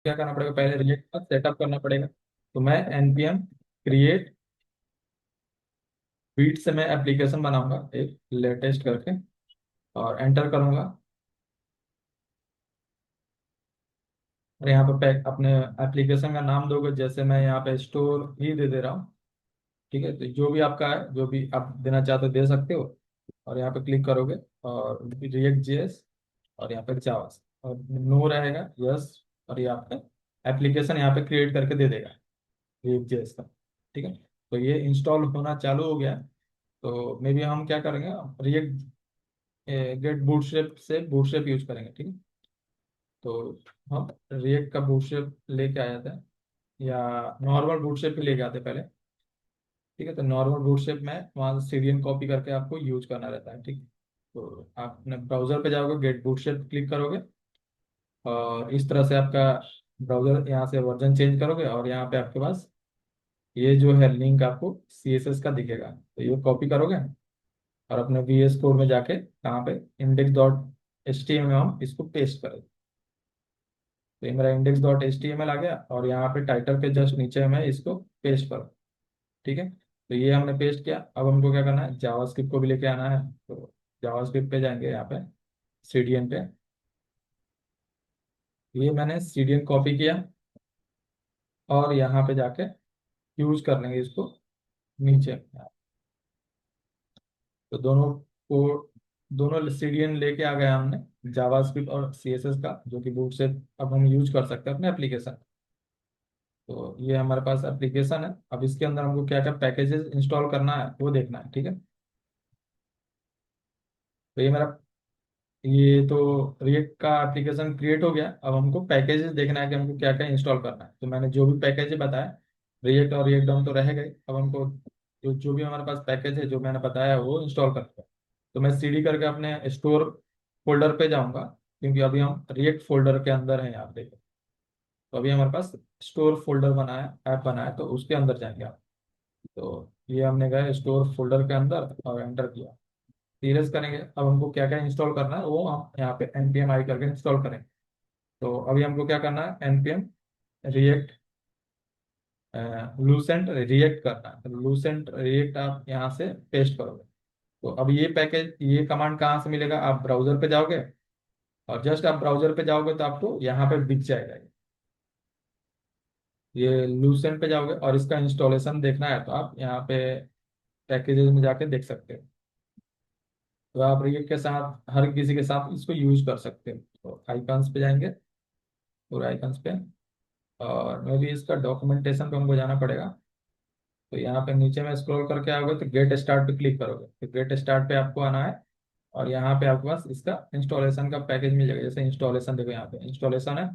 क्या करना पड़ेगा, पहले रिएक्ट का सेटअप करना पड़ेगा। तो मैं npm क्रिएट बीट से मैं एप्लीकेशन बनाऊंगा एक लेटेस्ट करके, और एंटर करूंगा। और यहाँ पे अपने एप्लीकेशन का नाम दोगे, जैसे मैं यहाँ पे स्टोर ही दे दे रहा हूँ। ठीक है, तो जो भी आपका है, जो भी आप देना चाहते हो दे सकते हो। और यहाँ पे क्लिक करोगे, और रिएक्ट जेएस, और यहाँ पे जावा, और नो रहेगा यस। और ये आपका एप्लीकेशन यहाँ पे क्रिएट करके दे देगा रिएक्ट जेएस का। ठीक है, तो ये इंस्टॉल होना चालू हो गया। तो मे बी हम क्या करेंगे, रिएक्ट गेट बूटस्ट्रैप से बूटस्ट्रैप यूज करेंगे। ठीक है, तो हम रिएक्ट का बूटस्ट्रैप लेके आ जाते हैं, या नॉर्मल बूटस्ट्रैप भी लेके आते हैं पहले। ठीक है, तो नॉर्मल बूटस्ट्रैप में वहाँ सीरियन कॉपी करके आपको यूज करना रहता है। ठीक है, तो आप अपने ब्राउजर पे जाओगे, गेट बूटस्ट्रैप क्लिक करोगे, और इस तरह से आपका ब्राउजर यहाँ से वर्जन चेंज करोगे, और यहाँ पे आपके पास ये जो है लिंक आपको सीएसएस का दिखेगा, तो ये कॉपी करोगे, और अपने वीएस कोड में जाके कहाँ पे index dot H T M में हम इसको पेस्ट करेंगे। तो ये मेरा index dot H T M L आ गया, और यहाँ पे टाइटल के जस्ट नीचे मैं इसको पेस्ट करूँ। ठीक है, तो ये हमने पेस्ट किया। अब हमको क्या करना है, जावास्क्रिप्ट को भी लेके आना है। तो जावास्क्रिप्ट पे जाएंगे, यहाँ पे सीडीएन पे, ये मैंने सीडीएन कॉपी किया, और यहाँ पे जाके यूज कर लेंगे इसको नीचे। तो दोनों सीडीएन लेके आ गए हमने, जावास्क्रिप्ट और सीएसएस का, जो कि बूट से अब हम यूज कर सकते हैं अपने एप्लीकेशन। तो ये हमारे पास एप्लीकेशन है। अब इसके अंदर हमको क्या क्या पैकेजेस इंस्टॉल करना है वो देखना है। ठीक है, तो ये मेरा, ये तो रिएक्ट का एप्लीकेशन क्रिएट हो गया। अब हमको पैकेजेस देखना है कि हमको क्या क्या इंस्टॉल करना है। तो मैंने जो भी पैकेज बताया, रिएक्ट और रिएक्ट डाउन तो रह गए। अब हमको जो भी हमारे पास पैकेज है जो मैंने बताया वो इंस्टॉल करना है। तो मैं सीडी करके अपने स्टोर फोल्डर पे जाऊंगा, क्योंकि अभी हम रिएक्ट फोल्डर के अंदर हैं यहाँ पे। तो अभी हमारे पास स्टोर फोल्डर बना है, ऐप बना है, तो उसके अंदर जाएंगे आप। तो ये हमने गए स्टोर फोल्डर के अंदर और एंटर किया, सीरियस करेंगे। अब हमको क्या क्या इंस्टॉल करना है वो हम यहाँ पे npm आई करके इंस्टॉल करेंगे। तो अभी हमको क्या करना है, npm रिएक्ट लूसेंट रिएक्ट करना है। तो लूसेंट रिएक्ट आप यहाँ से पेस्ट करोगे। तो अब ये पैकेज, ये कमांड कहाँ से मिलेगा, आप ब्राउजर पे जाओगे, और जस्ट आप ब्राउजर पे जाओगे तो आपको यहाँ पे दिख जाएगा ये लूसेंट पे जाओगे, और इसका इंस्टॉलेशन देखना है तो आप यहाँ पे पैकेजेस में जाके देख सकते हो। तो आप रिएक्ट के साथ हर किसी के साथ इसको यूज कर सकते हो। तो आइकन्स पे जाएंगे, पूरे आइकन्स पे, और मे भी इसका डॉक्यूमेंटेशन पे हमको जाना पड़ेगा। तो यहाँ पे नीचे में स्क्रॉल करके आओगे तो गेट स्टार्ट पे क्लिक करोगे, तो गेट स्टार्ट पे आपको आना है। और यहाँ पे आपके पास इसका इंस्टॉलेशन का पैकेज मिल जाएगा। जैसे इंस्टॉलेशन देखो, यहाँ पे इंस्टॉलेशन है,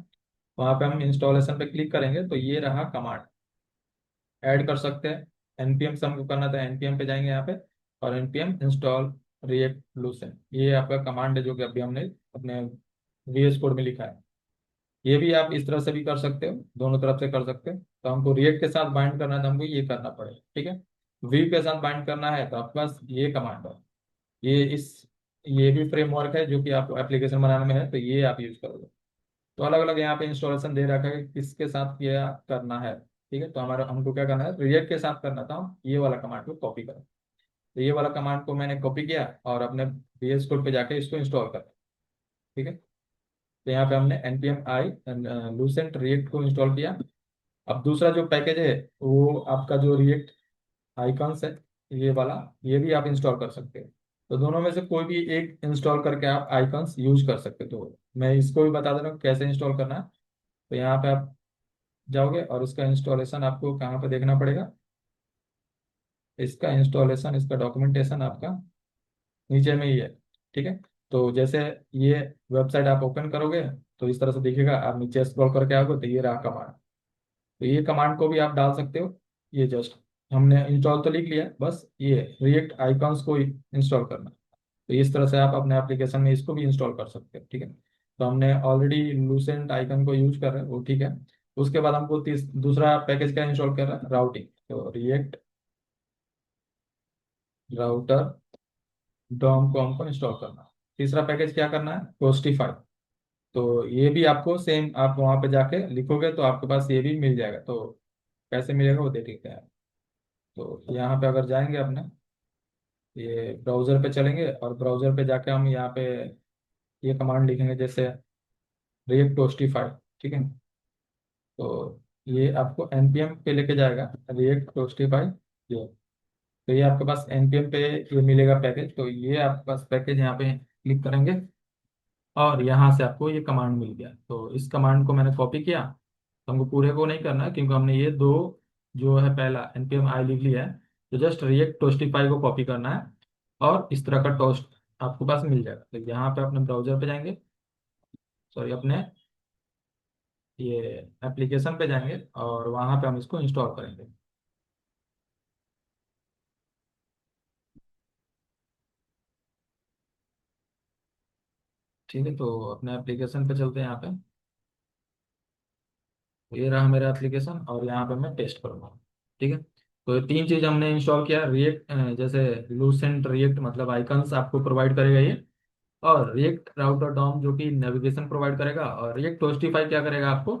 वहाँ पे हम इंस्टॉलेशन पे क्लिक करेंगे तो ये रहा कमांड, ऐड कर सकते हैं। npm से हमको करना था, npm पे जाएंगे यहाँ पे, और npm इंस्टॉल रिएक्ट लूसेंट, ये आपका कमांड है जो कि अभी हमने अपने वीएस कोड में लिखा है। ये भी आप इस तरह से भी कर सकते हो, दोनों तरफ से कर सकते हो। तो हमको रिएक्ट के साथ बाइंड करना है तो हमको ये करना पड़ेगा। ठीक है, वी के साथ बाइंड करना है तो आपके पास ये कमांड है। ये इस ये भी फ्रेमवर्क है जो कि आपको एप्लीकेशन बनाने में है, तो ये आप यूज करोगे। तो अलग अलग यहाँ पे इंस्टॉलेशन दे रखा है कि किसके साथ क्या करना है। ठीक है, तो हमारा हमको क्या करना है, रिएक्ट के साथ करना था, हम ये वाला कमांड को कॉपी करें। तो ये वाला कमांड को मैंने कॉपी किया, और अपने VS कोड पे जाके इसको इंस्टॉल कर। ठीक है, तो यहाँ पे हमने npm आई लूसेंट रिएक्ट को इंस्टॉल किया। अब दूसरा जो पैकेज है वो आपका जो रिएक्ट आइकॉन्स है, ये वाला, ये भी आप इंस्टॉल कर सकते हो। तो दोनों में से कोई भी एक इंस्टॉल करके आप आइकॉन्स यूज कर सकते हो। तो मैं इसको भी बता दे रहा हूँ कैसे इंस्टॉल करना है। तो यहाँ पे आप जाओगे, और इसका इंस्टॉलेशन आपको कहाँ पे देखना पड़ेगा, इसका इंस्टॉलेशन, इसका डॉक्यूमेंटेशन आपका नीचे में ही है। ठीक है, तो जैसे ये वेबसाइट आप ओपन करोगे तो इस तरह से दिखेगा, आप नीचे स्क्रॉल करके आओगे तो ये रहा कमांड। तो ये कमांड को भी आप डाल सकते हो। ये जस्ट हमने इंस्टॉल तो लिख लिया, बस ये रिएक्ट आइकॉन्स को इंस्टॉल करना। तो इस तरह से आप अपने एप्लीकेशन में इसको भी इंस्टॉल कर सकते हो। ठीक है, तो हमने ऑलरेडी लूसेंट आइकन को यूज कर रहे हैं, वो ठीक है। उसके बाद हमको दूसरा पैकेज क्या इंस्टॉल कर रहा है, राउटिंग। तो रिएक्ट राउटर डॉम को हमको इंस्टॉल करना है। तीसरा पैकेज क्या करना है, होस्टिफाई। तो ये भी आपको सेम, आप वहाँ पे जाके लिखोगे तो आपके पास ये भी मिल जाएगा। तो कैसे मिलेगा वो देख लेते हैं। तो यहाँ पे अगर जाएंगे अपने, ये ब्राउजर पे चलेंगे और ब्राउजर पे जाके हम यहाँ पे ये कमांड लिखेंगे, जैसे रिएक्ट टोस्टिफाई। ठीक है। तो ये आपको npm पे लेके जाएगा, रिएक्ट टोस्टिफाई। ये तो ये आपके पास npm पे ये मिलेगा पैकेज। तो ये आपके पास पैकेज यहाँ पे क्लिक करेंगे और यहाँ से आपको ये कमांड मिल गया। तो इस कमांड को मैंने कॉपी किया। तो हमको पूरे को नहीं करना है, क्योंकि हमने ये दो जो है, पहला npm आई लिख लिया है। तो जस्ट रिएक्ट टोस्टिफाई को कॉपी करना है और इस तरह का टोस्ट आपके पास मिल जाएगा। तो यहाँ पे अपने ब्राउजर पे जाएंगे, सॉरी अपने ये एप्लीकेशन पे जाएंगे और वहाँ पे हम इसको इंस्टॉल करेंगे। ठीक है, तो अपने एप्लीकेशन पे चलते हैं यहाँ पे। ये रहा मेरा एप्लीकेशन और यहाँ पे मैं टेस्ट करूँगा। ठीक है। तो ये तीन चीज़ हमने इंस्टॉल किया। रिएक्ट जैसे लूसेंट रिएक्ट मतलब आइकन्स आपको प्रोवाइड करेगा ये, और रिएक्ट राउटर डॉम जो कि नेविगेशन प्रोवाइड करेगा, और रिएक्ट टोस्टिफाई क्या करेगा, आपको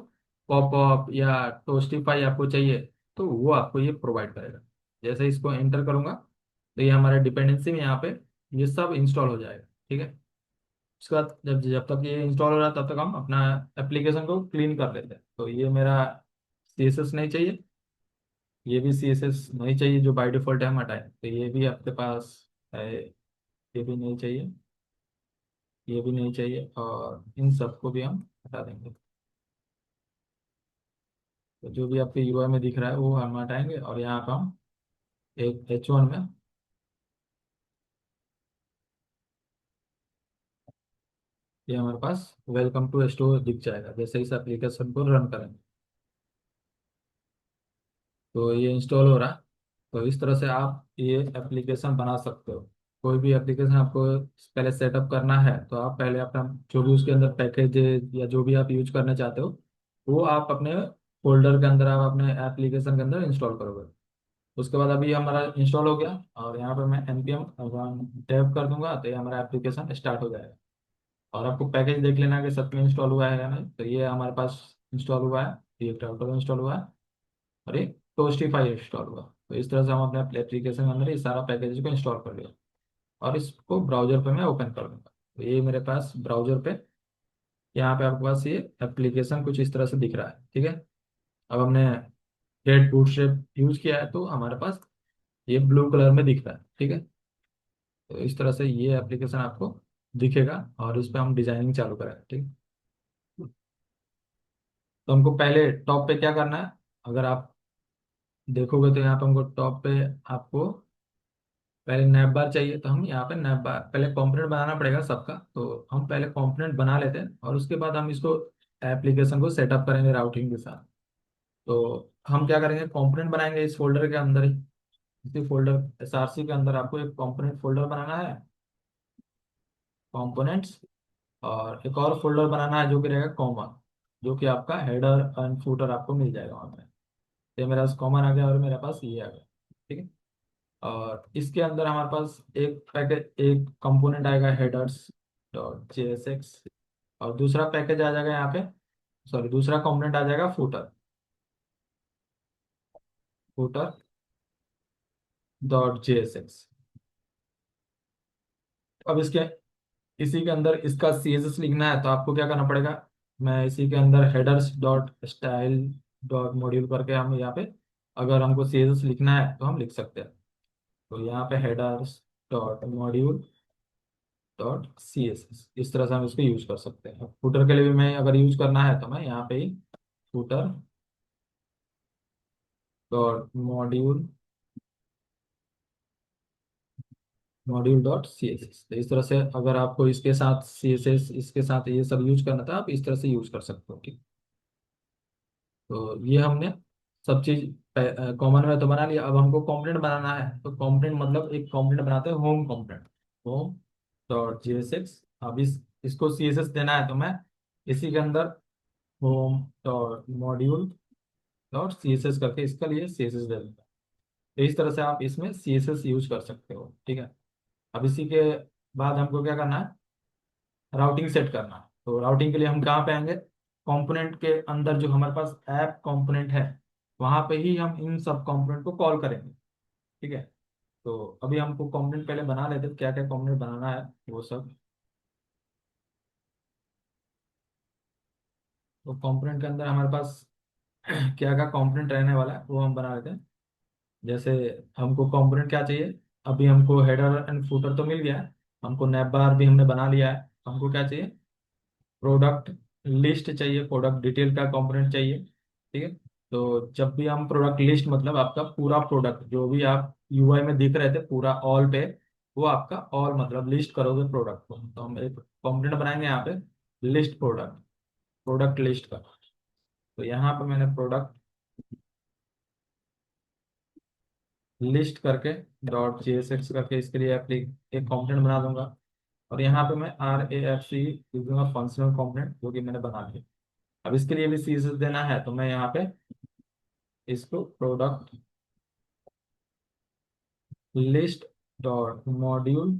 पॉपअप या टोस्टिफाई आपको चाहिए तो वो आपको ये प्रोवाइड करेगा। जैसे इसको एंटर करूंगा तो ये हमारे डिपेंडेंसी में यहाँ पे ये सब इंस्टॉल हो जाएगा। ठीक है। उसके बाद जब जब तक ये इंस्टॉल हो रहा है तब तक हम अपना एप्लीकेशन को क्लीन कर लेते हैं। तो ये मेरा CSS नहीं चाहिए, ये भी CSS नहीं चाहिए जो बाय डिफॉल्ट है, हम हटाएं। तो ये भी आपके पास है, ये भी नहीं चाहिए, ये भी नहीं चाहिए, और इन सबको भी हम हटा देंगे। तो जो भी आपके UI में दिख रहा है वो हम हटाएंगे और यहाँ पर हम एक H1 में ये हमारे पास वेलकम टू स्टोर दिख जाएगा जैसे इस एप्लीकेशन को रन करेंगे। तो ये इंस्टॉल हो रहा है। तो इस तरह से आप ये एप्लीकेशन बना सकते हो। कोई भी एप्लीकेशन आपको पहले सेटअप करना है तो आप पहले अपना जो भी उसके अंदर पैकेज या जो भी आप यूज करना चाहते हो वो आप अपने फोल्डर के अंदर, आप अपने एप्लीकेशन के अंदर इंस्टॉल करोगे। उसके बाद अभी हमारा इंस्टॉल हो गया और यहाँ पे मैं npm टैप कर दूंगा तो ये हमारा एप्लीकेशन स्टार्ट हो जाएगा। और आपको पैकेज देख लेना कि सब में इंस्टॉल हुआ है या नहीं। तो ये हमारे पास इंस्टॉल हुआ है, ये टाउटर इंस्टॉल हुआ है और ये टोस्टिफाई इंस्टॉल हुआ। तो इस तरह से हम अपने एप्लीकेशन के अंदर ये सारा पैकेज को इंस्टॉल कर लिया और इसको ब्राउजर पे मैं ओपन कर दूंगा। तो ये मेरे पास ब्राउजर पे, यहाँ पे आपके पास ये एप्लीकेशन कुछ इस तरह से दिख रहा है। ठीक है। अब हमने गेट बूटस्ट्रैप यूज किया है तो हमारे पास ये ब्लू कलर में दिख रहा है। ठीक है। तो इस तरह से ये एप्लीकेशन आपको दिखेगा और इस पर हम डिजाइनिंग चालू करेंगे। ठीक है। तो हमको पहले टॉप पे क्या करना है, अगर आप देखोगे तो यहाँ पे हमको टॉप पे आपको पहले नैप बार चाहिए। तो हम यहाँ पे नैप बार पहले कंपोनेंट बनाना पड़ेगा सबका। तो हम पहले कंपोनेंट बना लेते हैं और उसके बाद हम इसको एप्लीकेशन को सेटअप करेंगे राउटिंग के साथ। तो हम क्या करेंगे, कंपोनेंट बनाएंगे इस फोल्डर के अंदर ही। इसी फोल्डर SRC के अंदर आपको एक कंपोनेंट फोल्डर बनाना है, कंपोनेंट्स। और एक और फोल्डर बनाना है जो कि रहेगा कॉमन, जो कि आपका हेडर एंड फूटर आपको मिल जाएगा वहाँ पे। ये मेरा कॉमन आ गया और मेरे पास ये आ गया। ठीक है। और इसके अंदर हमारे पास एक पैकेज, एक कंपोनेंट आएगा headers.jsx, और दूसरा पैकेज आ जाएगा यहाँ पे, सॉरी दूसरा कंपोनेंट आ जाएगा footer.jsx। अब इसके इसी के अंदर इसका CSS लिखना है तो आपको क्या करना पड़ेगा, मैं इसी के अंदर headers.style.module करके हम यहाँ पे अगर हमको CSS लिखना है तो हम लिख सकते हैं। तो यहाँ पे headers.module.css इस तरह से हम इसको यूज कर सकते हैं। फुटर के लिए भी मैं अगर यूज करना है तो मैं यहाँ पे ही footer.module module.css, तो इस तरह से अगर आपको इसके साथ CSS, इसके साथ ये सब यूज करना था आप इस तरह से यूज कर सकते हो। ठीक। तो ये हमने सब चीज कॉमन में तो बना लिया। अब हमको कंपोनेंट बनाना है। तो कंपोनेंट मतलब एक कंपोनेंट बनाते हैं होम कंपोनेंट, home.jsx। अब इसको CSS देना है तो मैं इसी के अंदर home.module.css करके इसका लिए CSS दे दूंगा। तो इस तरह से आप इसमें CSS यूज कर सकते हो। ठीक है। अब इसी के बाद हमको क्या करना है, राउटिंग सेट करना है। तो राउटिंग के लिए हम कहाँ पे आएंगे, कंपोनेंट के अंदर जो हमारे पास ऐप कंपोनेंट है, वहां पे ही हम इन सब कंपोनेंट को कॉल करेंगे। ठीक है। तो अभी हमको कंपोनेंट पहले बना लेते हैं, क्या क्या कंपोनेंट बनाना है वो सब। तो कंपोनेंट के अंदर हमारे पास क्या क्या कंपोनेंट रहने वाला है वो हम बना लेते हैं। जैसे हमको कंपोनेंट क्या चाहिए, अभी हमको हेडर एंड फुटर तो मिल गया है, हमको नैप बार भी हमने बना लिया है। हमको क्या चाहिए, प्रोडक्ट लिस्ट चाहिए, प्रोडक्ट डिटेल का कंपोनेंट चाहिए। ठीक है। तो जब भी हम प्रोडक्ट लिस्ट मतलब आपका पूरा प्रोडक्ट जो भी आप यूआई में दिख रहे थे पूरा ऑल पे, वो आपका ऑल मतलब लिस्ट करोगे प्रोडक्ट को, तो हम एक कंपोनेंट बनाएंगे यहाँ पे, लिस्ट प्रोडक्ट, प्रोडक्ट लिस्ट का। तो यहाँ पे मैंने प्रोडक्ट लिस्ट करके डॉट JSX करके इसके लिए एक कंपोनेंट बना दूंगा। और यहाँ पे मैं RAFC लिख दूंगा, फंक्शनल कंपोनेंट, जो कि मैंने बना लिया। अब इसके लिए भी CSS देना है, तो मैं यहाँ पे इसको product list dot module,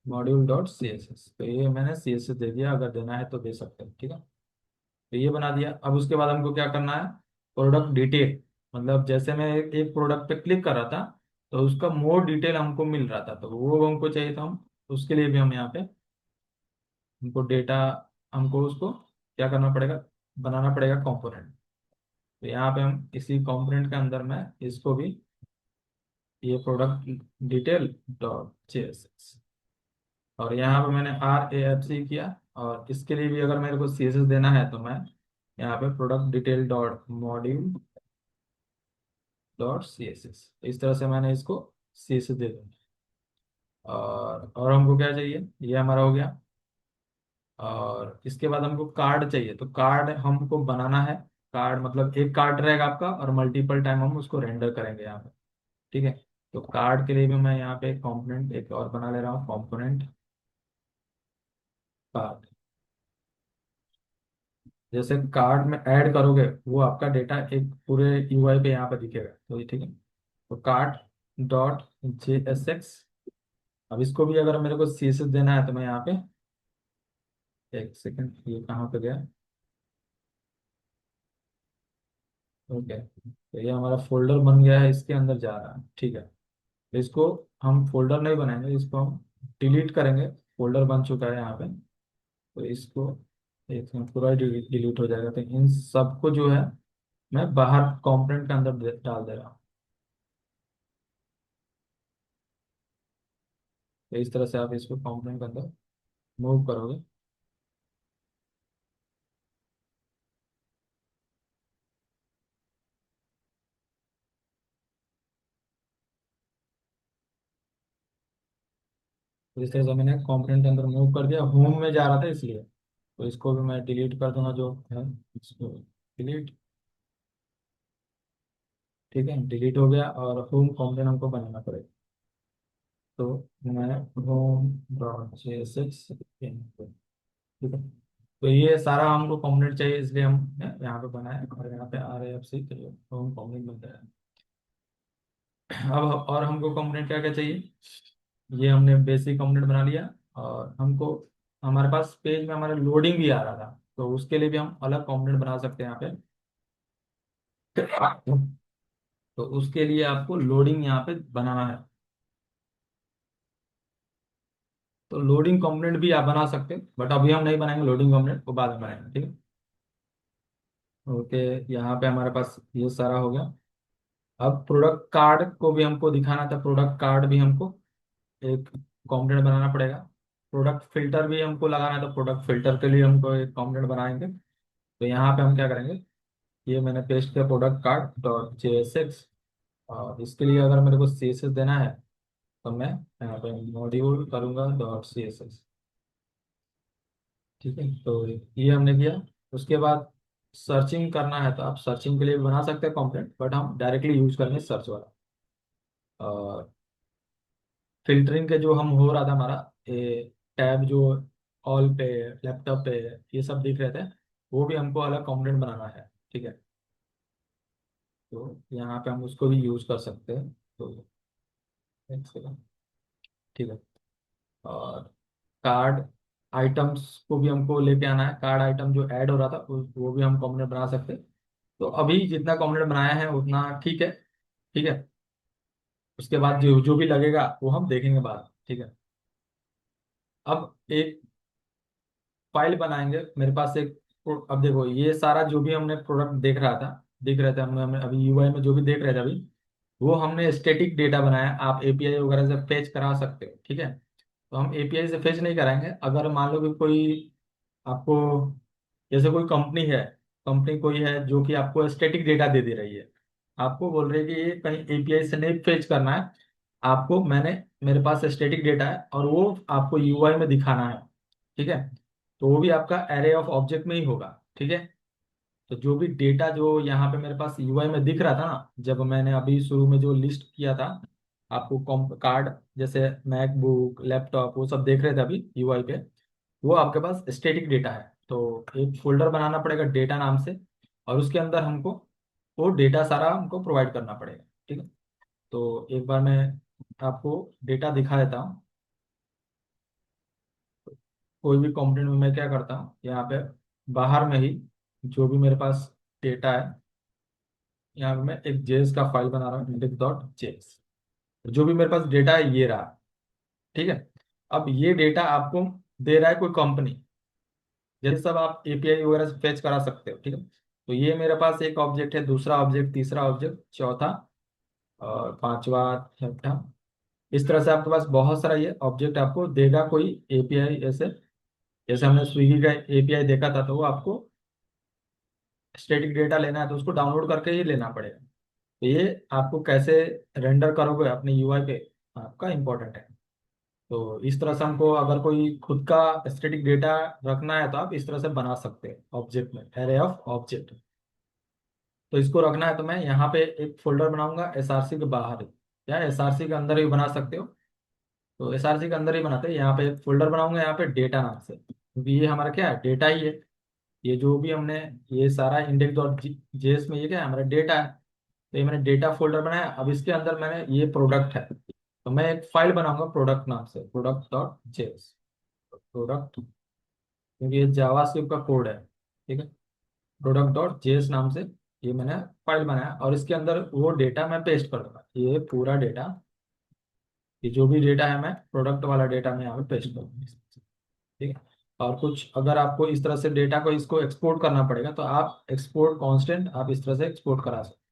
module dot CSS, तो ये मैंने CSS दे दिया, अगर देना है तो दे सकते हैं। ठीक है। तो ये बना दिया। अब उसके बाद हमको क्या करना है, प्रोडक्ट डिटेल, मतलब जैसे मैं एक प्रोडक्ट पे क्लिक कर रहा था तो उसका मोर डिटेल हमको मिल रहा था, तो वो हमको चाहिए था, हम उसके लिए भी हम यहाँ पे हमको डेटा, हमको उसको क्या करना पड़ेगा, बनाना पड़ेगा कंपोनेंट। तो यहाँ पे हम इसी कंपोनेंट के अंदर में इसको भी, ये प्रोडक्ट डिटेल डॉट JSX, और यहाँ पे मैंने RAFC किया। और इसके लिए भी अगर मेरे को CSS देना है तो मैं यहाँ पे product detail dot module dot CSS, इस तरह से मैंने इसको CSS दे दूंगा। और हमको क्या चाहिए, ये हमारा हो गया। और इसके बाद हमको कार्ड चाहिए, तो कार्ड हमको बनाना है। कार्ड मतलब एक कार्ड रहेगा आपका, और मल्टीपल टाइम हम उसको रेंडर करेंगे यहाँ पे। ठीक है। तो कार्ड के लिए भी मैं यहाँ पे कंपोनेंट एक और बना ले रहा हूँ, कंपोनेंट कार्ड। जैसे कार्ड में ऐड करोगे वो आपका डेटा एक पूरे यूआई पे यहाँ पे दिखेगा, तो ये ठीक है। तो कार्ड डॉट JSX। अब इसको भी अगर मेरे को CSS देना है तो मैं यहाँ पे, एक सेकंड, ये कहाँ पे गया, ओके, तो ये हमारा फोल्डर बन गया है, इसके अंदर जा रहा है। ठीक है। तो इसको हम फोल्डर नहीं बनाएंगे, इसको हम डिलीट करेंगे, फोल्डर बन चुका है यहाँ पे। तो इसको एक पूरा डिलीट डिलीट हो जाएगा। तो इन सबको जो है मैं बाहर कंपोनेंट के अंदर डाल दे रहा हूँ। तो इस तरह से आप इसको कंपोनेंट के अंदर मूव करोगे। तो इस तरह से मैंने कंपोनेंट के अंदर मूव कर दिया, होम में जा रहा था इसलिए। तो इसको भी मैं डिलीट कर दूंगा जो है, इसको डिलीट। ठीक है, डिलीट हो गया, और होम कंपोनेंट हमको बनाना पड़ेगा। तो मैं होम डॉट JSX, ठीक है। तो ये सारा हमको कंपोनेंट चाहिए, इसलिए हम यहाँ पे बनाए, और यहाँ पे RAFC के लिए होम कंपोनेंट बनता है। अब और हमको कंपोनेंट क्या क्या चाहिए, ये हमने बेसिक कंपोनेंट बना लिया। और हमको, हमारे पास पेज में हमारा लोडिंग भी आ रहा था, तो उसके लिए भी हम अलग कंपोनेंट बना सकते हैं यहाँ पे। तो उसके लिए आपको लोडिंग यहाँ पे बनाना है। तो लोडिंग कंपोनेंट भी आप बना सकते हैं, बट अभी हम नहीं बनाएंगे लोडिंग कंपोनेंट, वो बाद में बनाएंगे। ठीक है। ओके, यहाँ पे हमारे पास ये सारा हो गया। अब प्रोडक्ट कार्ड को भी हमको दिखाना था, प्रोडक्ट कार्ड भी हमको एक कंपोनेंट बनाना पड़ेगा। प्रोडक्ट फिल्टर भी हमको लगाना है, तो प्रोडक्ट फिल्टर के लिए हमको एक कंपोनेंट बनाएंगे। तो यहाँ पे हम क्या करेंगे, ये मैंने पेस्ट किया प्रोडक्ट कार्ड डॉट JSX। और इसके लिए अगर मेरे को CSS देना है तो मैं यहाँ पे मॉड्यूल करूँगा डॉट CSS। ठीक है। तो ये हमने किया। उसके बाद सर्चिंग करना है, तो आप सर्चिंग के लिए भी बना सकते हैं कंपोनेंट, बट हम डायरेक्टली यूज करेंगे सर्च वाला। और फिल्टरिंग के जो हम हो रहा था हमारा, ये टैब जो ऑल पे, लैपटॉप पे ये सब दिख रहे थे, वो भी हमको अलग कंपोनेंट बनाना है। ठीक है। तो यहाँ पे हम उसको भी यूज कर सकते हैं। तो एक सेकंड। ठीक है। कार्ड आइटम्स को भी हमको लेके आना है। कार्ड आइटम जो ऐड हो रहा था वो भी हम कॉम्पोनेंट बना सकते हैं। तो अभी जितना कॉम्पोनेंट बनाया है उतना ठीक है। ठीक है। उसके बाद जो जो भी लगेगा वो हम देखेंगे बाद। ठीक है। अब एक फाइल बनाएंगे मेरे पास एक। अब देखो ये सारा जो भी हमने प्रोडक्ट देख रहे थे हमने हमने अभी यूआई में जो भी देख रहे थे अभी, वो हमने स्टैटिक डेटा बनाया। आप एपीआई वगैरह से फेच करा सकते हो। ठीक है। तो हम एपीआई से फेच नहीं कराएंगे। अगर मान लो कि कोई आपको, जैसे कोई कंपनी है, कंपनी कोई है जो कि आपको स्टैटिक डेटा दे दे रही है, आपको बोल रही है कि ये कहीं एपीआई से नहीं फेच करना है, आपको मेरे पास स्टैटिक डेटा है और वो आपको यूआई में दिखाना है। ठीक है। तो वो भी आपका एरे ऑफ ऑब्जेक्ट में ही होगा। ठीक है। तो जो भी डेटा जो यहाँ पे मेरे पास यूआई में दिख रहा था ना, जब मैंने अभी शुरू में जो लिस्ट किया था आपको, कॉम कार्ड जैसे मैकबुक लैपटॉप वो सब देख रहे थे अभी यूआई पे, वो आपके पास स्टैटिक डेटा है। तो एक फोल्डर बनाना पड़ेगा डेटा नाम से, और उसके अंदर हमको वो डेटा सारा हमको प्रोवाइड करना पड़ेगा। ठीक है। तो एक बार मैं आपको डेटा दिखा देता हूँ। कोई भी कंपोनेंट में मैं क्या करता हूँ यहाँ पे, बाहर में ही जो भी मेरे पास डेटा है, यहाँ पे मैं एक जेएस का फाइल बना रहा हूँ, इंडेक्स डॉट जेएस। जो भी मेरे पास डेटा है ये रहा। ठीक है। अब ये डेटा आपको दे रहा है कोई कंपनी, जैसे सब आप एपीआई वगैरह से फेच करा सकते हो। ठीक है। तो ये मेरे पास एक ऑब्जेक्ट है, दूसरा ऑब्जेक्ट, तीसरा ऑब्जेक्ट, चौथा और पांचवा, छठा। इस तरह से आपके पास बहुत सारा ये ऑब्जेक्ट आपको देगा कोई एपीआई ऐसे। जैसे हमने स्विगी का एपीआई देखा था, तो वो आपको स्टैटिक डेटा लेना है तो उसको डाउनलोड करके ही लेना पड़ेगा। तो ये आपको कैसे रेंडर करोगे अपने यूआई पे, आपका इंपॉर्टेंट है। तो इस तरह से हमको अगर कोई खुद का स्टैटिक डेटा रखना है तो आप इस तरह से बना सकते हैं ऑब्जेक्ट में, एरे ऑफ ऑब्जेक्ट। तो इसको रखना है तो मैं यहाँ पे एक फोल्डर बनाऊंगा एसआरसी के बाहर ही, या एसआरसी के अंदर ही बना सकते हो। तो एसआरसी के अंदर ही बनाते हैं। यहाँ पे एक फोल्डर बनाऊंगा यहाँ पे डेटा नाम से, क्योंकि ये हमारा क्या है, डेटा ही है। ये जो भी हमने ये सारा इंडेक्स डॉट जेएस में ये क्या है, हमारा डेटा है। तो ये मैंने डेटा फोल्डर बनाया। अब इसके अंदर मैंने ये प्रोडक्ट है, तो मैं एक फाइल बनाऊंगा प्रोडक्ट नाम से, प्रोडक्ट डॉट जेएस। प्रोडक्ट, क्योंकि ये जावास्क्रिप्ट का कोड है। ठीक है। प्रोडक्ट डॉट जेएस नाम से ये मैंने फाइल बनाया, और इसके अंदर वो डेटा मैं पेस्ट कर दूंगा। ये पूरा डेटा, ये जो भी डेटा है मैं प्रोडक्ट वाला डेटा मैं यहाँ पे पेस्ट करूंगा। ठीक है। और कुछ अगर आपको इस तरह से डेटा को इसको एक्सपोर्ट करना पड़ेगा तो आप एक्सपोर्ट कांस्टेंट आप इस तरह से एक्सपोर्ट करा सकते हैं।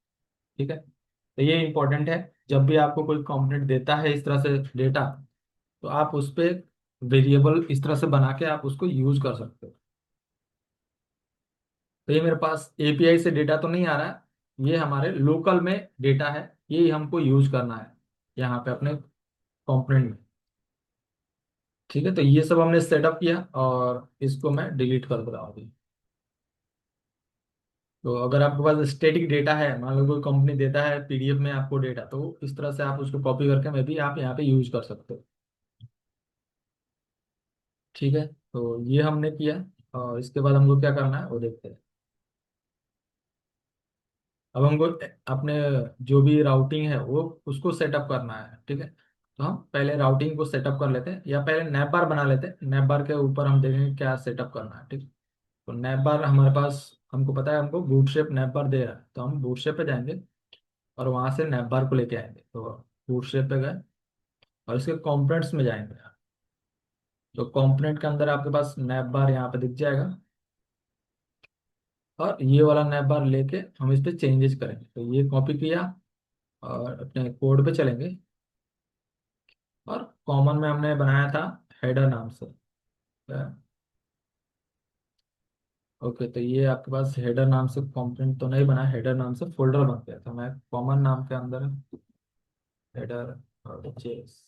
ठीक है। तो ये इंपॉर्टेंट है, जब भी आपको कोई कंपोनेंट देता है इस तरह से डेटा, तो आप उस पे वेरिएबल इस तरह से बना के आप उसको यूज कर सकते हो। तो ये मेरे पास एपीआई से डेटा तो नहीं आ रहा है, ये हमारे लोकल में डेटा है, ये हमको यूज करना है यहाँ पे अपने कंपोनेंट में। ठीक है। तो ये सब हमने सेटअप किया और इसको मैं डिलीट कर दे रहा हूँ अभी। तो अगर आपके पास स्टैटिक डेटा है, मान लो कोई कंपनी देता है पीडीएफ में आपको डेटा, तो इस तरह से आप उसको कॉपी करके मैं भी आप यहाँ पे यूज कर सकते हो। ठीक है। तो ये हमने किया, और इसके बाद हमको क्या करना है वो देखते हैं। अब हमको अपने जो भी राउटिंग है वो उसको सेटअप करना है। ठीक है। तो हम पहले राउटिंग को सेटअप कर लेते हैं, या पहले नैप बार बना लेते हैं। नैप बार के ऊपर हम देखेंगे क्या सेटअप करना है। ठीक है। तो नैप बार हमारे पास, हमको पता है हमको बूटस्ट्रैप नैप बार दे रहा है, तो हम बूटस्ट्रैप पे जाएंगे और वहां से नैप बार को लेके आएंगे। तो बूटस्ट्रैप पे गए और इसके कंपोनेंट्स में जाएंगे। तो कंपोनेंट के अंदर आपके पास नैप बार यहाँ पे दिख जाएगा, और ये वाला नैप बार लेके हम इस पे चेंजेस करेंगे। तो ये कॉपी किया और अपने कोड पे चलेंगे, और कॉमन में हमने बनाया था हेडर नाम से। ओके। तो ये आपके पास हेडर नाम से कंपोनेंट तो नहीं बना, हेडर नाम से फोल्डर बन गया। तो मैं कॉमन नाम के अंदर हेडर और जेएस,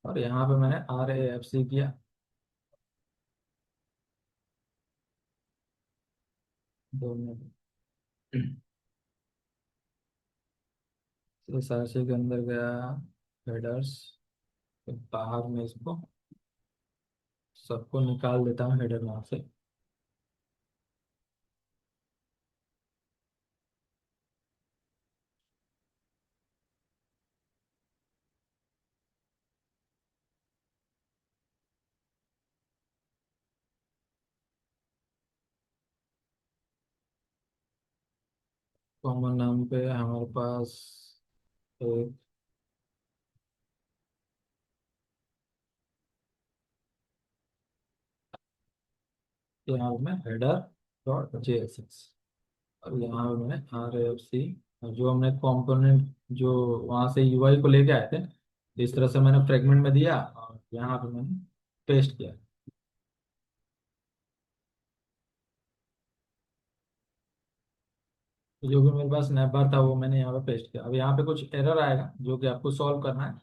और यहाँ पे मैंने आर ए एफ सी किया। 2 मिनट। इस आरसी के अंदर गया हेडर्स, बाहर में इसको सबको निकाल देता हूँ हेडर नाम से। कॉमन नाम पे हमारे पास एक, यहाँ पे मैं हेडर डॉट जेएसएक्स, और यहाँ पे मैं आर एफ सी, जो हमने कंपोनेंट जो वहाँ से यूआई को लेके आए थे, इस तरह से मैंने फ्रेगमेंट में दिया और यहाँ पे मैंने पेस्ट किया। तो जो भी मेरे पास नैप बार था वो मैंने यहाँ पे पेस्ट किया। अब यहाँ पे कुछ एरर आएगा जो कि आपको सॉल्व करना है।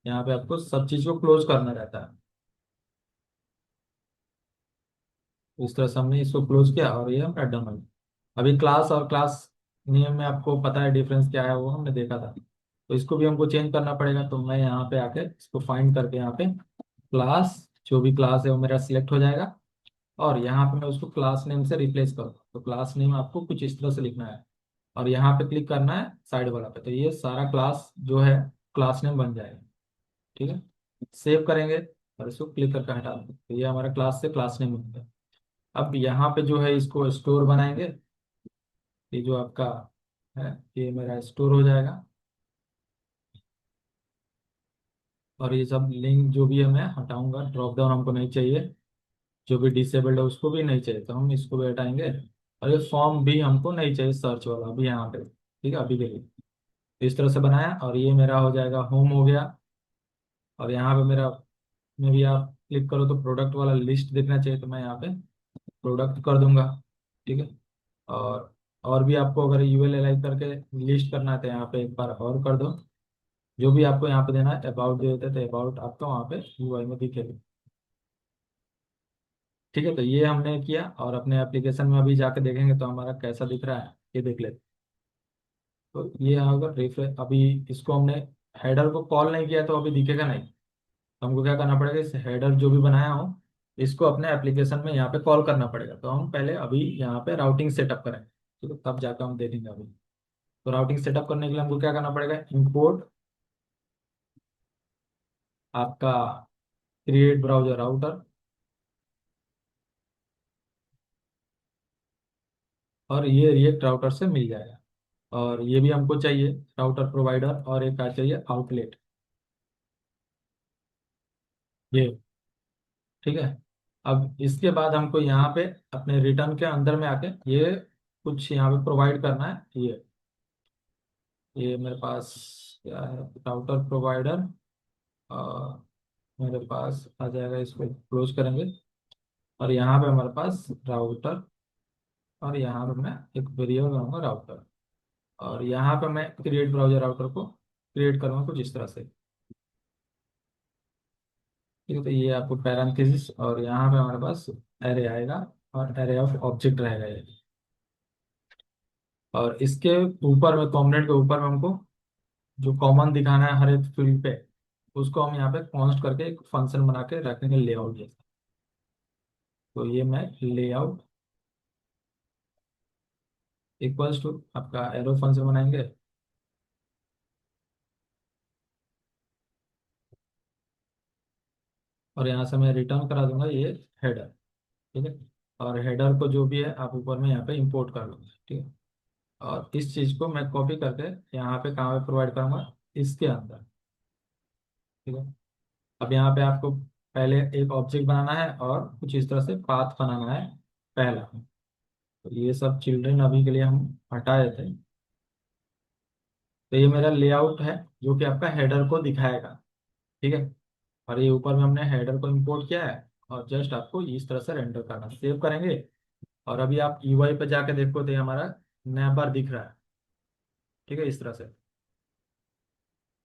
यहाँ पे आपको सब चीज़ को क्लोज करना रहता है। तो इस तरह से हमने इसको क्लोज किया और ये हम डन हो गया। अभी क्लास और क्लास नेम में आपको पता है डिफरेंस क्या है, वो हमने देखा था। तो इसको भी हमको चेंज करना पड़ेगा। तो मैं यहाँ पे आके इसको फाइंड करके यहाँ पे क्लास, जो भी क्लास है वो मेरा सिलेक्ट हो जाएगा। और यहाँ पे मैं उसको क्लास नेम से रिप्लेस करूँगा। तो क्लास नेम आपको कुछ इस तरह से लिखना है और यहाँ पे क्लिक करना है साइड वाला पे। तो ये सारा क्लास जो है क्लास नेम बन जाएगा। ठीक है, सेव करेंगे और इसको क्लिक करके हटा देंगे। तो ये हमारा क्लास से क्लास नेम बन गया। अब यहाँ पे जो है इसको स्टोर बनाएंगे। ये जो आपका है ये मेरा स्टोर हो जाएगा। और ये सब लिंक जो भी है मैं हटाऊंगा, ड्रॉप डाउन हमको नहीं चाहिए। जो भी डिसेबल्ड है उसको भी नहीं चाहिए, तो हम इसको भी हटाएंगे। और ये फॉर्म भी हमको नहीं चाहिए सर्च वाला अभी यहाँ पे। ठीक है, अभी के लिए तो इस तरह से बनाया और ये मेरा हो जाएगा होम हो गया। और यहाँ पे मेरा में भी आप क्लिक करो तो प्रोडक्ट वाला लिस्ट देखना चाहिए, तो मैं यहाँ पे प्रोडक्ट कर दूंगा। ठीक है, और भी आपको अगर यूएल एल आई करके लिस्ट करना है तो यहाँ पे एक बार और कर दो। जो भी आपको यहाँ पे देना है अबाउट दे देते तो अबाउट आपका वहाँ पे यूआई में दिखेगा। ठीक है, तो ये हमने किया और अपने एप्लीकेशन में अभी जाके देखेंगे तो हमारा कैसा दिख रहा है ये देख लेते। तो ये अगर रिफ्रेश, अभी इसको हमने हेडर को कॉल नहीं किया तो अभी दिखेगा नहीं। तो हमको क्या करना पड़ेगा, इस हेडर जो भी बनाया हो इसको अपने एप्लीकेशन में यहाँ पे कॉल करना पड़ेगा। तो हम पहले अभी यहाँ पे राउटिंग सेटअप करें, ठीक है, तब जाकर हम देखेंगे अभी। तो राउटिंग सेटअप करने के लिए हमको क्या करना पड़ेगा, इंपोर्ट आपका क्रिएट ब्राउजर राउटर, और ये रिएक्ट राउटर से मिल जाएगा। और ये भी हमको चाहिए राउटर प्रोवाइडर, और एक क्या चाहिए, आउटलेट। ये ठीक है। अब इसके बाद हमको यहाँ पे अपने रिटर्न के अंदर में आके ये कुछ यहाँ पे प्रोवाइड करना है। ये मेरे पास क्या है, राउटर प्रोवाइडर। और मेरे पास आ जाएगा, इसको क्लोज करेंगे। और यहाँ पे हमारे पास राउटर, और यहाँ पे मैं एक वेरिएबल बनाऊंगा राउटर। और यहाँ पे मैं क्रिएट ब्राउजर राउटर को क्रिएट करूँगा कुछ इस तरह से। ठीक है, तो ये आपको पैरेंथेसिस, और यहाँ पे हमारे पास एरे आएगा और एरे ऑफ ऑब्जेक्ट रहेगा ये। और इसके ऊपर में, कॉम्पोनेंट के ऊपर में हमको जो कॉमन दिखाना है हर एक फील्ड पे, उसको हम यहाँ पे कॉन्स्ट करके एक फंक्शन बना के रखेंगे लेआउट जैसा। तो ये मैं लेआउट इक्वल्स टू आपका एरो फंक्शन बनाएंगे। और यहाँ से मैं रिटर्न करा दूंगा ये हेडर। ठीक है, और हेडर को जो भी है आप ऊपर में यहाँ पे इंपोर्ट कर लो। ठीक है, और इस चीज़ को मैं कॉपी करके यहाँ पे कहाँ पे प्रोवाइड करूँगा, इसके अंदर। ठीक है, अब यहाँ पे आपको पहले एक ऑब्जेक्ट बनाना है और कुछ इस तरह से पाथ बनाना है पहला। तो ये सब चिल्ड्रन अभी के लिए हम हटा देते हैं। तो ये मेरा लेआउट है जो कि आपका हेडर को दिखाएगा। ठीक है, और ये ऊपर में हमने हेडर को इंपोर्ट किया है। और जस्ट आपको इस तरह से रेंडर करना, सेव करेंगे। और अभी आप यूआई पे जाके देखो तो ये हमारा नया बार दिख रहा है। ठीक है, इस तरह से।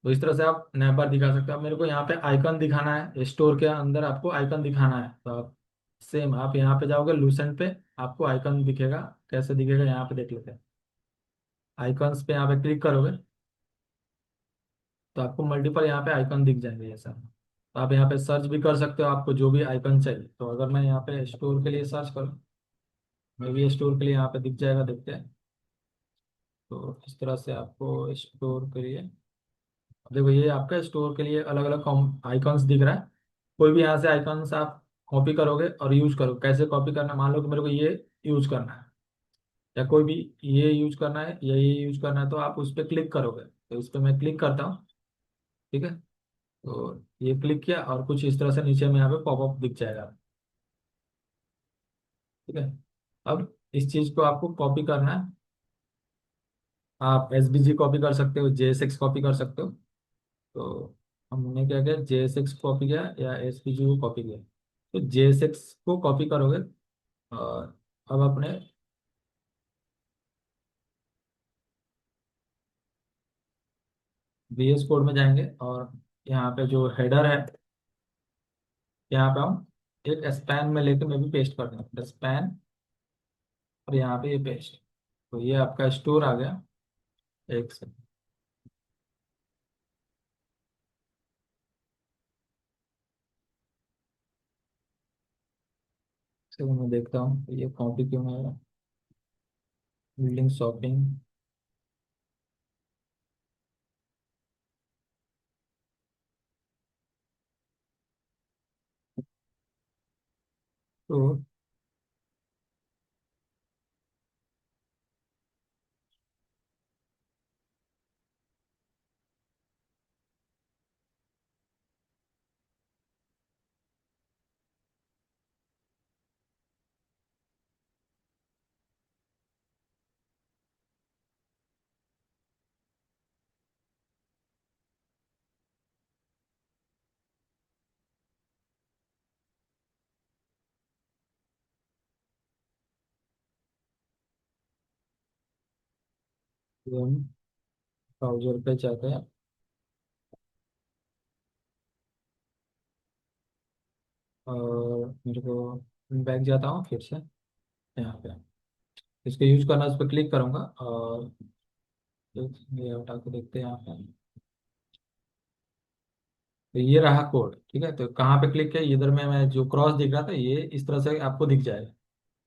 तो इस तरह से आप नया बार दिखा सकते हो। अब मेरे को यहाँ पे आइकन दिखाना है, स्टोर के अंदर आपको आइकन दिखाना है। तो आप सेम आप यहाँ पे जाओगे लूसेंट पे, आपको आइकन दिखेगा। कैसे दिखेगा यहाँ पे देख लेते हैं। आइकन्स पे यहाँ पे क्लिक करोगे तो आपको मल्टीपल यहाँ पे आइकन दिख जाएंगे ऐसा। तो आप यहाँ पे सर्च भी कर सकते हो आपको जो भी आइकन चाहिए। तो अगर मैं यहाँ पे स्टोर के लिए सर्च करूँ, मे भी स्टोर के लिए यहाँ पे दिख जाएगा, देखते हैं। तो इस तरह से आपको स्टोर के लिए, देखो ये आपका स्टोर के लिए अलग अलग आइकन्स दिख रहा है। कोई भी यहाँ से आइकन्स आप कॉपी करोगे और यूज करो। कैसे कॉपी करना, मान लो कि मेरे को ये यूज करना है। या कोई भी ये यूज करना है या ये यूज करना है, तो आप उस पर क्लिक करोगे। तो इस पर मैं क्लिक करता हूँ। ठीक है। तो ये क्लिक किया और कुछ इस तरह से नीचे में यहाँ पे पॉपअप दिख जाएगा। ठीक है। अब इस चीज को आपको कॉपी करना है। आप एसबीजी कॉपी कर सकते हो, जेएसएक्स कॉपी कर सकते हो। तो हमने क्या किया, जेएसएक्स कॉपी किया या एसबीजी को कॉपी किया। तो जेएसएक्स को कॉपी करोगे और अब अपने VS कोड में जाएंगे और यहाँ पे जो हेडर है, यहाँ पे हम एक स्पैन में लेके मैं भी पेस्ट कर देंगे स्पैन। और यहाँ पे ये पेस्ट। तो ये आपका स्टोर आ गया। एक से मैं देखता हूँ ये कॉपी क्यों है। Building shopping. तो हम ब्राउजर पे जाते हैं और मेरे को बैक जाता हूँ फिर से यहाँ पे। इसको यूज करना, उस पर क्लिक करूंगा और ये उठा के देखते हैं यहाँ पे। तो ये रहा कोड। ठीक है। तो कहाँ पे क्लिक किया, इधर में मैं जो क्रॉस दिख रहा था ये इस तरह से आपको दिख जाएगा।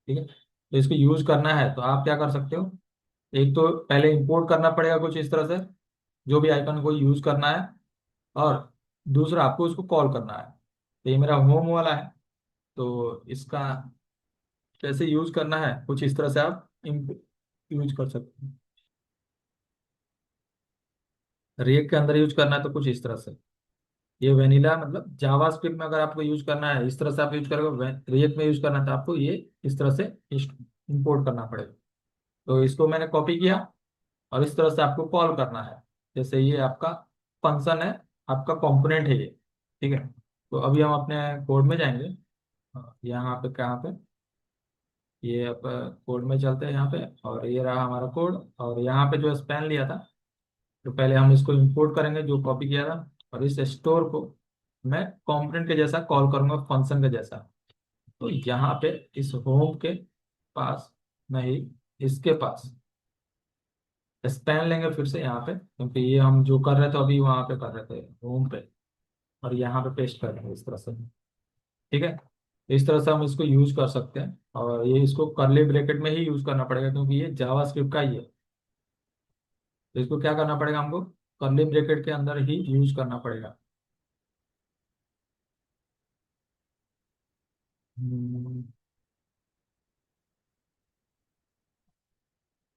ठीक है। तो इसको यूज करना है तो आप क्या कर सकते हो। एक तो पहले इंपोर्ट करना पड़ेगा कुछ इस तरह से, जो भी आइकन को यूज करना है। और दूसरा आपको उसको कॉल करना है। तो ये मेरा होम वाला है। तो इसका कैसे यूज करना है कुछ इस तरह से आप यूज कर सकते हैं। रिएक्ट के अंदर यूज करना है तो कुछ इस तरह से। ये वेनिला मतलब जावास्क्रिप्ट में अगर आपको यूज करना है इस तरह से आप यूज करोगे, रिएक्ट में यूज करना है तो आपको ये इस तरह से इंपोर्ट करना पड़ेगा। तो इसको मैंने कॉपी किया और इस तरह से आपको कॉल करना है। जैसे ये आपका फंक्शन है, आपका कंपोनेंट है ये। ठीक है। तो अभी हम अपने कोड में जाएंगे। यहाँ पे कहाँ पे, ये आप कोड में चलते हैं यहाँ पे। और ये रहा हमारा कोड। और यहाँ पे जो स्पैन लिया था, तो पहले हम इसको इंपोर्ट करेंगे जो कॉपी किया था। और इस स्टोर को मैं कंपोनेंट के जैसा कॉल करूंगा, फंक्शन के जैसा। तो यहाँ पे इस होम के पास, नहीं, इसके पास स्पैन लेंगे फिर से यहाँ पे, क्योंकि ये हम जो कर रहे थे अभी वहां पे कर रहे थे होम पे। और यहाँ पे पेस्ट कर देंगे इस तरह से। ठीक है। तो इस तरह से हम इसको यूज कर सकते हैं और ये इसको करली ब्रैकेट में ही यूज करना पड़ेगा क्योंकि ये जावास्क्रिप्ट का ही है। तो इसको क्या करना पड़ेगा हमको, करली ब्रैकेट के अंदर ही यूज करना पड़ेगा। हम्म,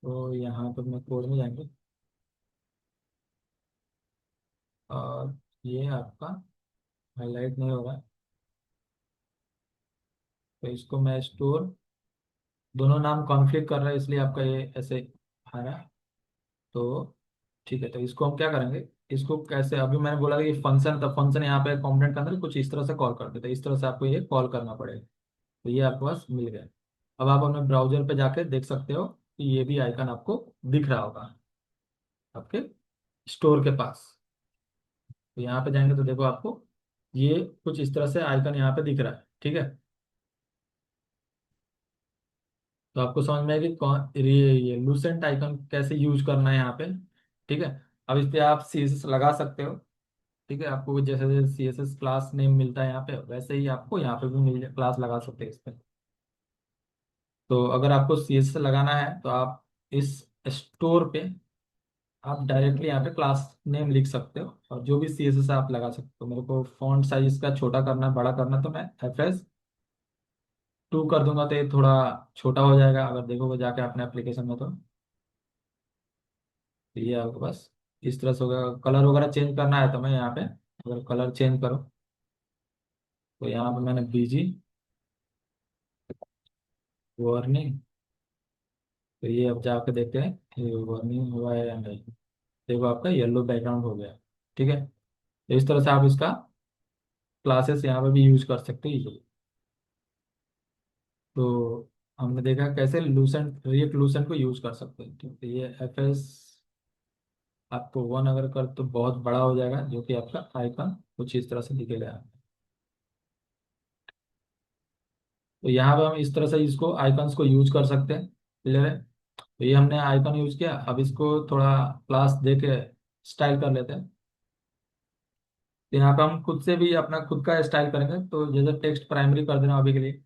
तो यहाँ पर मैं कोड में जाएंगे और ये आपका हाईलाइट नहीं हो रहा है। तो इसको मैं स्टोर, दोनों नाम कॉन्फ़िगर कर रहा है इसलिए आपका ये ऐसे आ रहा है। तो ठीक है। तो इसको हम क्या करेंगे, इसको कैसे, अभी मैंने बोला था कि फंक्शन, तो फंक्शन यहाँ पे कंपोनेंट के अंदर कुछ इस तरह से कॉल करते थे, इस तरह से आपको ये कॉल करना पड़ेगा। तो ये आपके पास मिल गया। अब आप अपने ब्राउजर पे जाके देख सकते हो कि ये भी आइकन आपको दिख रहा होगा आपके स्टोर के पास। तो यहाँ पे जाएंगे तो देखो आपको ये कुछ इस तरह से आइकन यहाँ पे दिख रहा है। ठीक है। तो आपको समझ में आएगी कौन ये लूसेंट आइकन कैसे यूज करना है यहाँ पे। ठीक है। अब इस पे आप CSS लगा सकते हो। ठीक है। आपको जैसे जैसे CSS क्लास नेम मिलता है यहाँ पे, वैसे ही आपको यहाँ पे भी मिल क्लास लगा सकते हैं इस पे। तो अगर आपको CSS लगाना है तो आप इस स्टोर पे आप डायरेक्टली यहाँ पे क्लास नेम लिख सकते हो और जो भी CSS आप लगा सकते हो। मेरे को फॉन्ट साइज इसका छोटा करना है, बड़ा करना है, तो मैं FS टू कर दूंगा तो ये थोड़ा छोटा हो जाएगा, अगर देखोगे जाके अपने एप्लीकेशन में तो ये आपके पास इस तरह से होगा। कलर वगैरह चेंज करना है तो मैं यहाँ पे अगर कलर चेंज करो तो यहाँ पे मैंने बीजी वार्निंग, तो ये अब जाके देखते हैं ये वार्निंग हुआ है या नहीं। देखो आपका येलो बैकग्राउंड हो गया। ठीक है, तो इस तरह से आप इसका क्लासेस यहाँ पे भी यूज कर सकते हैं। तो हमने देखा कैसे लूसेंट रिएक्ट लूसेंट को यूज कर सकते हैं। तो ये एफ एस आपको वन अगर कर तो बहुत बड़ा हो जाएगा, जो कि आपका आइकन कुछ इस तरह से दिखेगा। तो यहाँ पे हम इस तरह से इसको आइकन्स को यूज कर सकते हैं। क्लियर है? तो ये हमने आइकन यूज किया, अब इसको थोड़ा क्लास दे के स्टाइल कर लेते हैं। तो यहाँ पे हम खुद से भी अपना खुद का स्टाइल करेंगे, तो जैसे टेक्स्ट प्राइमरी कर देना अभी के लिए।